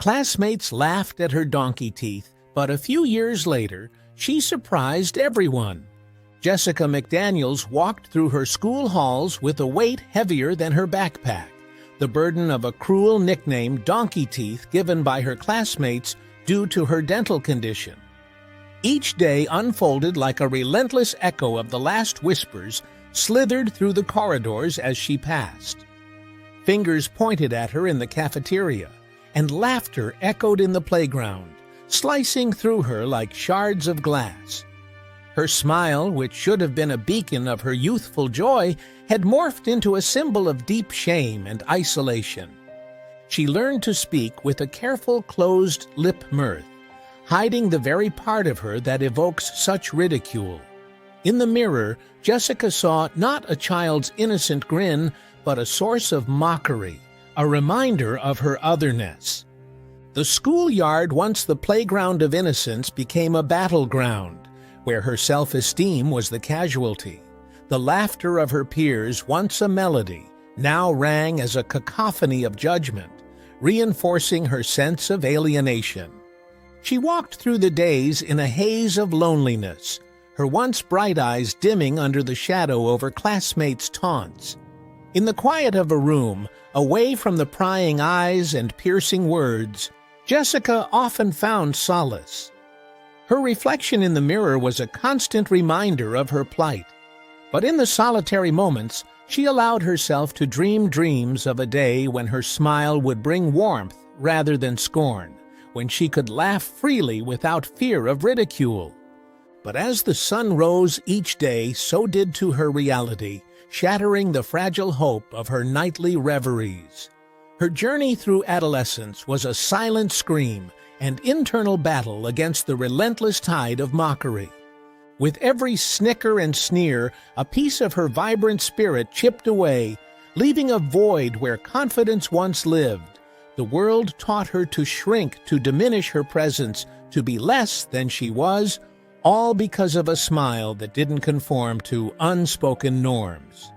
Classmates laughed at her donkey teeth, but a few years later, she surprised everyone. Jessica McDaniels walked through her school halls with a weight heavier than her backpack, the burden of a cruel nickname, donkey teeth, given by her classmates due to her dental condition. Each day unfolded like a relentless echo of the last whispers slithered through the corridors as she passed. Fingers pointed at her in the cafeteria, and laughter echoed in the playground, slicing through her like shards of glass. Her smile, which should have been a beacon of her youthful joy, had morphed into a symbol of deep shame and isolation. She learned to speak with a careful closed lip mirth, hiding the very part of her that evokes such ridicule. In the mirror, Jessica saw not a child's innocent grin, but a source of mockery, a reminder of her otherness. The schoolyard, once the playground of innocence, became a battleground, where her self-esteem was the casualty. The laughter of her peers, once a melody, now rang as a cacophony of judgment, reinforcing her sense of alienation. She walked through the days in a haze of loneliness, her once bright eyes dimming under the shadow over classmates' taunts. In the quiet of a room, away from the prying eyes and piercing words, Jessica often found solace. Her reflection in the mirror was a constant reminder of her plight. But in the solitary moments, she allowed herself to dream dreams of a day when her smile would bring warmth rather than scorn, when she could laugh freely without fear of ridicule. But as the sun rose each day, so did to her reality, shattering the fragile hope of her nightly reveries. Her journey through adolescence was a silent scream and internal battle against the relentless tide of mockery. With every snicker and sneer, a piece of her vibrant spirit chipped away, leaving a void where confidence once lived. The world taught her to shrink, to diminish her presence, to be less than she was, all because of a smile that didn't conform to unspoken norms.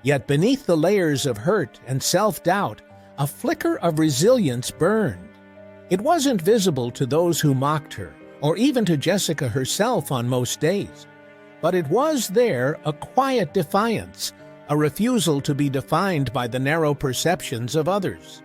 Yet beneath the layers of hurt and self-doubt, a flicker of resilience burned. It wasn't visible to those who mocked her, or even to Jessica herself on most days. But it was there, a quiet defiance, a refusal to be defined by the narrow perceptions of others.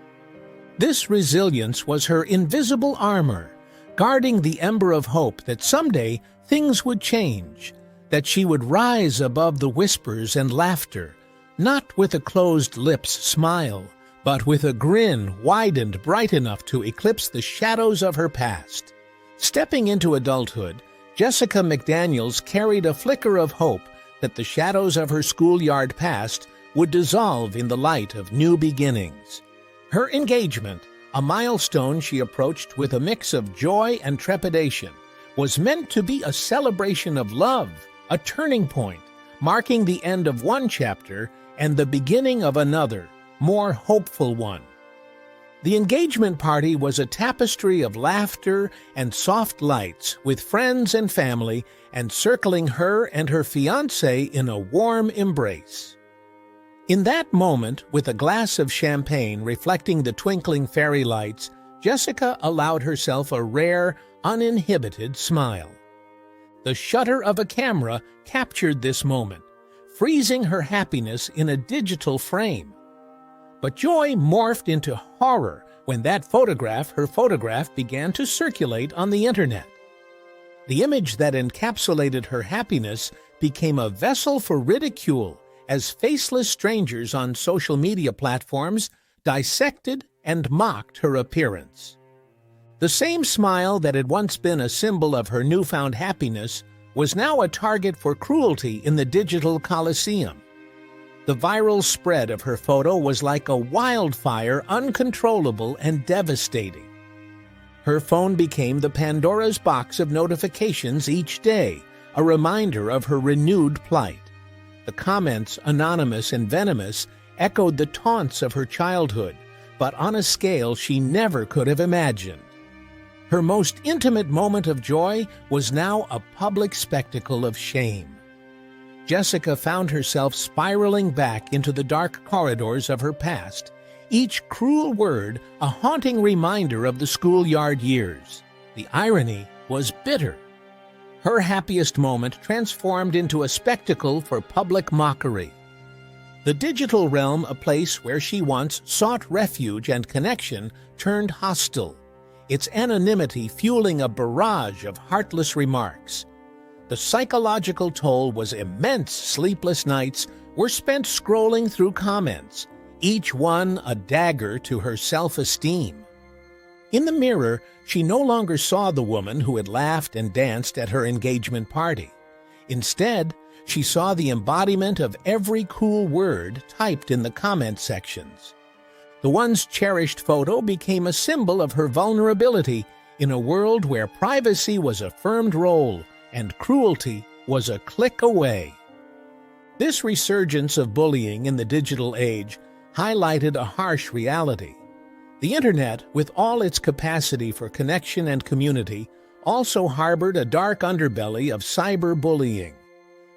This resilience was her invisible armor, guarding the ember of hope that someday things would change, that she would rise above the whispers and laughter, not with a closed lips smile, but with a grin wide and bright enough to eclipse the shadows of her past. Stepping into adulthood, Jessica McDaniels carried a flicker of hope that the shadows of her schoolyard past would dissolve in the light of new beginnings. Her engagement, a milestone she approached with a mix of joy and trepidation, was meant to be a celebration of love, a turning point, marking the end of one chapter and the beginning of another, more hopeful one. The engagement party was a tapestry of laughter and soft lights, with friends and family encircling her and her fiancé in a warm embrace. In that moment, with a glass of champagne reflecting the twinkling fairy lights, Jessica allowed herself a rare, uninhibited smile. The shutter of a camera captured this moment, freezing her happiness in a digital frame. But joy morphed into horror when her photograph, began to circulate on the internet. The image that encapsulated her happiness became a vessel for ridicule as faceless strangers on social media platforms dissected and mocked her appearance. The same smile that had once been a symbol of her newfound happiness was now a target for cruelty in the digital coliseum. The viral spread of her photo was like a wildfire, uncontrollable and devastating. Her phone became the Pandora's box of notifications each day, a reminder of her renewed plight. The comments, anonymous and venomous, echoed the taunts of her childhood, but on a scale she never could have imagined. Her most intimate moment of joy was now a public spectacle of shame. Jessica found herself spiraling back into the dark corridors of her past, each cruel word a haunting reminder of the schoolyard years. The irony was bitter. Her happiest moment transformed into a spectacle for public mockery. The digital realm, a place where she once sought refuge and connection, turned hostile, its anonymity fueling a barrage of heartless remarks. The psychological toll was immense. Sleepless nights were spent scrolling through comments, each one a dagger to her self-esteem. In the mirror, she no longer saw the woman who had laughed and danced at her engagement party. Instead, she saw the embodiment of every cool word typed in the comment sections. The once cherished photo became a symbol of her vulnerability in a world where privacy was a firmed role and cruelty was a click away. This resurgence of bullying in the digital age highlighted a harsh reality. The Internet, with all its capacity for connection and community, also harbored a dark underbelly of cyberbullying.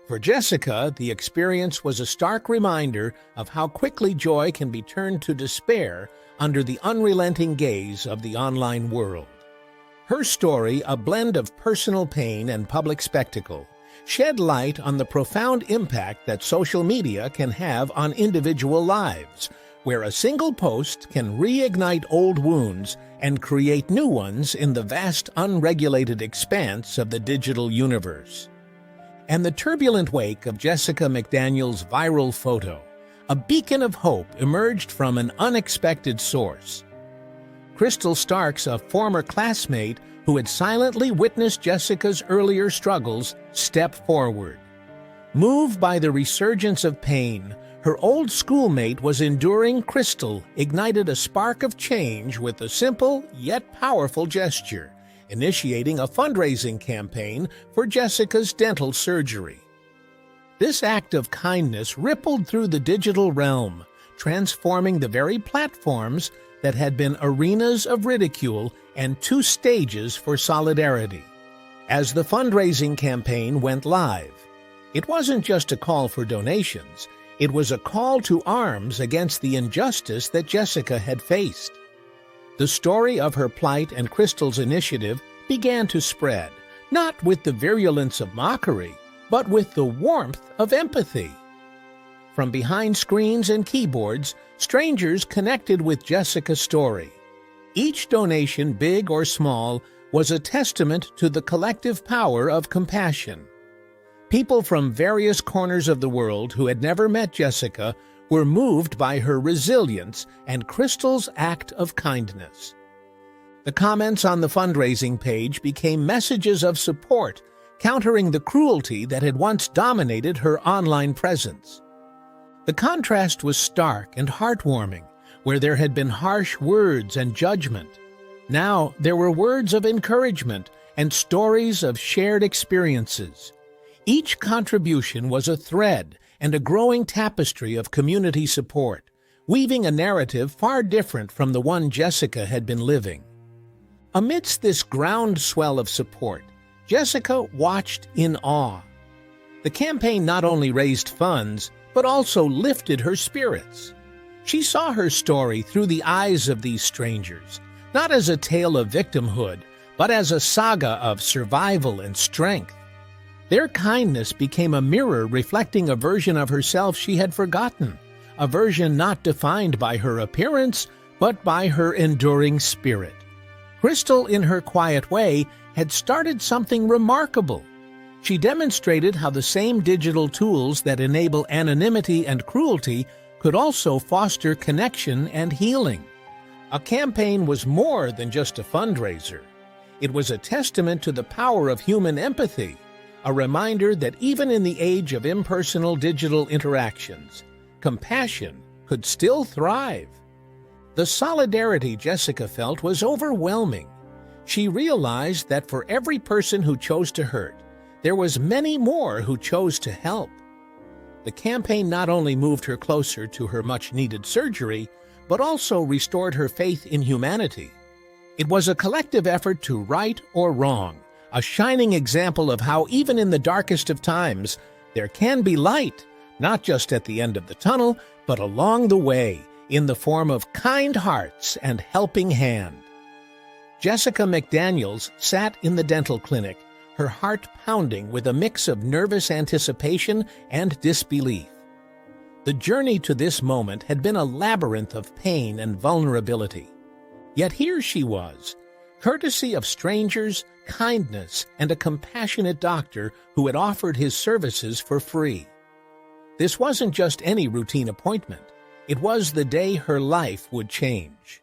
For Jessica, the experience was a stark reminder of how quickly joy can be turned to despair under the unrelenting gaze of the online world. Her story, a blend of personal pain and public spectacle, shed light on the profound impact that social media can have on individual lives, where a single post can reignite old wounds and create new ones in the vast unregulated expanse of the digital universe. And the turbulent wake of Jessica McDaniels' viral photo, a beacon of hope emerged from an unexpected source. Crystal Stark, a former classmate who had silently witnessed Jessica's earlier struggles, stepped forward. Moved by the resurgence of pain her old schoolmate was enduring, Crystal ignited a spark of change with a simple yet powerful gesture, initiating a fundraising campaign for Jessica's dental surgery. This act of kindness rippled through the digital realm, transforming the very platforms that had been arenas of ridicule and two stages for solidarity. As the fundraising campaign went live, it wasn't just a call for donations, it was a call to arms against the injustice that Jessica had faced. The story of her plight and Crystal's initiative began to spread, not with the virulence of mockery, but with the warmth of empathy. From behind screens and keyboards, strangers connected with Jessica's story. Each donation, big or small, was a testament to the collective power of compassion. People from various corners of the world who had never met Jessica were moved by her resilience and Crystal's act of kindness. The comments on the fundraising page became messages of support, countering the cruelty that had once dominated her online presence. The contrast was stark and heartwarming. Where there had been harsh words and judgment, now there were words of encouragement and stories of shared experiences. Each contribution was a thread and a growing tapestry of community support, weaving a narrative far different from the one Jessica had been living. Amidst this groundswell of support, Jessica watched in awe. The campaign not only raised funds, but also lifted her spirits. She saw her story through the eyes of these strangers, not as a tale of victimhood, but as a saga of survival and strength. Their kindness became a mirror reflecting a version of herself she had forgotten, a version not defined by her appearance, but by her enduring spirit. Crystal, in her quiet way, had started something remarkable. She demonstrated how the same digital tools that enable anonymity and cruelty could also foster connection and healing. A campaign was more than just a fundraiser. It was a testament to the power of human empathy, a reminder that even in the age of impersonal digital interactions, compassion could still thrive. The solidarity Jessica felt was overwhelming. She realized that for every person who chose to hurt, there was many more who chose to help. The campaign not only moved her closer to her much-needed surgery, but also restored her faith in humanity. It was a collective effort to right or wrong, a shining example of how even in the darkest of times, there can be light, not just at the end of the tunnel, but along the way, in the form of kind hearts and helping hand. Jessica McDaniels sat in the dental clinic, her heart pounding with a mix of nervous anticipation and disbelief. The journey to this moment had been a labyrinth of pain and vulnerability. Yet here she was, courtesy of strangers, kindness, and a compassionate doctor who had offered his services for free. This wasn't just any routine appointment. It was the day her life would change.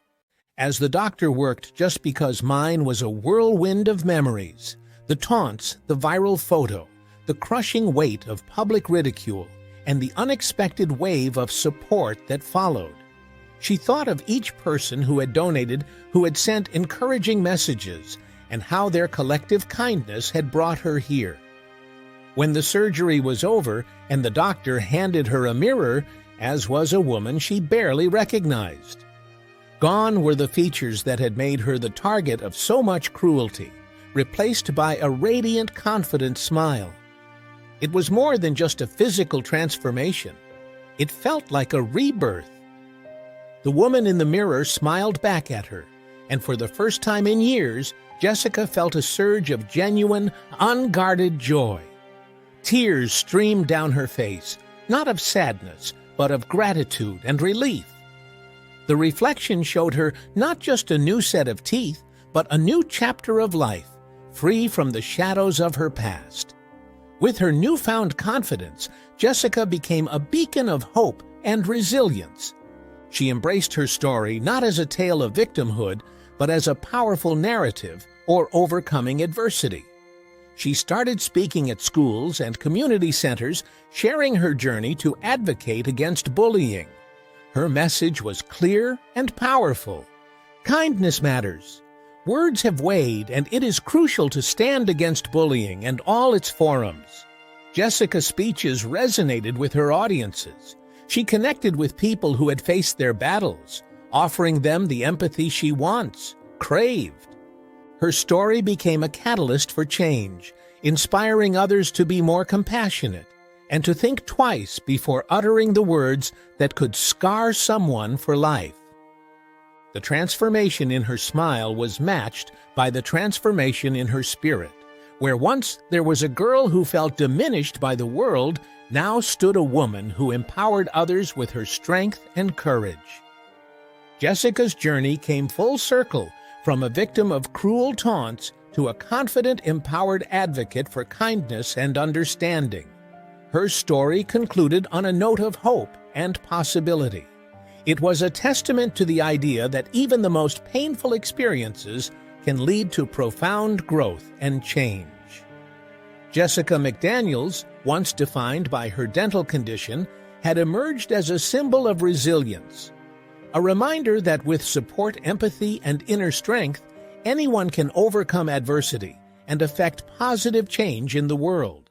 As the doctor worked just because mine was a whirlwind of memories, the taunts, the viral photo, the crushing weight of public ridicule, and the unexpected wave of support that followed. She thought of each person who had donated, who had sent encouraging messages, and how their collective kindness had brought her here. When the surgery was over and the doctor handed her a mirror, as was a woman she barely recognized. Gone were the features that had made her the target of so much cruelty, replaced by a radiant, confident smile. It was more than just a physical transformation. It felt like a rebirth. The woman in the mirror smiled back at her, and for the first time in years, Jessica felt a surge of genuine, unguarded joy. Tears streamed down her face, not of sadness, but of gratitude and relief. The reflection showed her not just a new set of teeth, but a new chapter of life, free from the shadows of her past. With her newfound confidence, Jessica became a beacon of hope and resilience. She embraced her story not as a tale of victimhood, but as a powerful narrative or overcoming adversity. She started speaking at schools and community centers, sharing her journey to advocate against bullying. Her message was clear and powerful. Kindness matters. Words have weighed, and it is crucial to stand against bullying and all its forms. Jessica's speeches resonated with her audiences. She connected with people who had faced their battles, offering them the empathy she once craved. Her story became a catalyst for change, inspiring others to be more compassionate and to think twice before uttering the words that could scar someone for life. The transformation in her smile was matched by the transformation in her spirit, where once there was a girl who felt diminished by the world, now stood a woman who empowered others with her strength and courage. Jessica's journey came full circle, from a victim of cruel taunts to a confident, empowered advocate for kindness and understanding. Her story concluded on a note of hope and possibility. It was a testament to the idea that even the most painful experiences can lead to profound growth and change. Jessica McDaniels, once defined by her dental condition, had emerged as a symbol of resilience. A reminder that with support, empathy, and inner strength, anyone can overcome adversity and affect positive change in the world.